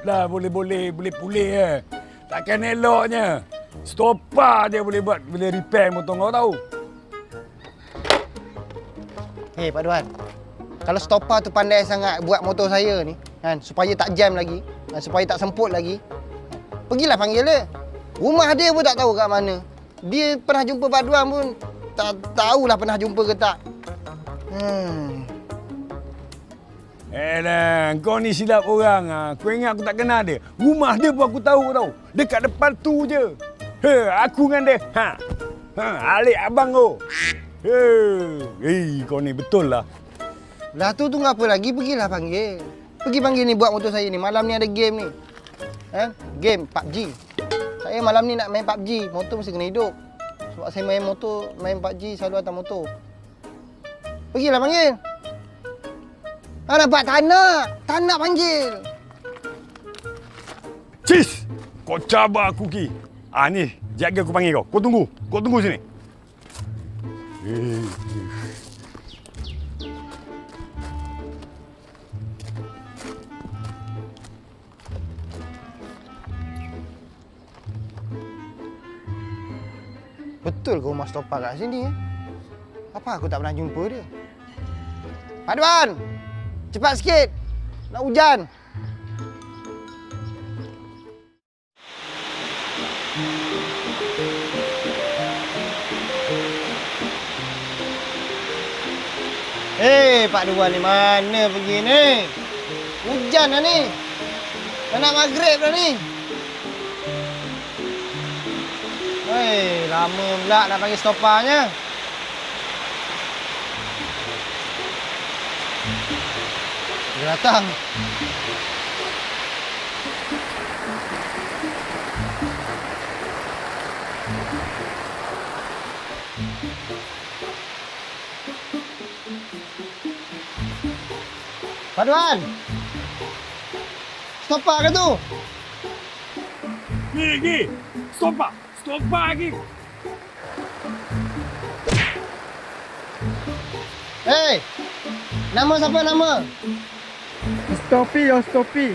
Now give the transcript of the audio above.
Dah boleh pulih ya. Takkan eloknya. Stopper je boleh buat, boleh repair motor kau tahu. Hei Pak Duan, kalau stopper tu pandai sangat buat motor saya ni, kan, supaya tak jam lagi, supaya tak semput lagi, pergilah panggil dia. Rumah dia pun tak tahu kat mana. Dia pernah jumpa Pak Duan pun tak tahulah pernah jumpa ke tak. Kau ni silap orang. Kau ingat aku tak kenal dia? Rumah dia pun aku tahu tau. Dekat depan tu je. Aku dengan dia. Alik abang kau. Kau ni betul lah. Lah tu tunggu apa lagi? Pergilah panggil. Pergi panggil ni buat motor saya ni. Malam ni ada game ni. Game PUBG. Saya malam ni nak main PUBG. Motor mesti kena hidup. Sebab saya main motor, main PUBG selalu atas motor. Pergilah panggil. Nampak? Tak nak panggil. Cis! Kau cabar aku, Ki. Ni, sekejap lagi aku panggil kau. Kau tunggu sini. Betul ke rumah stopper kat sini? Apa aku tak pernah jumpa dia? Pak Duan! Cepat sikit! Nak hujan! Pak Duan ni mana pergi ni? Hujan dah ni! Dah nak maghrib dah ni! Lama pula nak panggil stoppernya. Dia datang. Pak Duan! Stopper ke tu? Ni. Stopper lagi. Nama siapa nama? Stopi.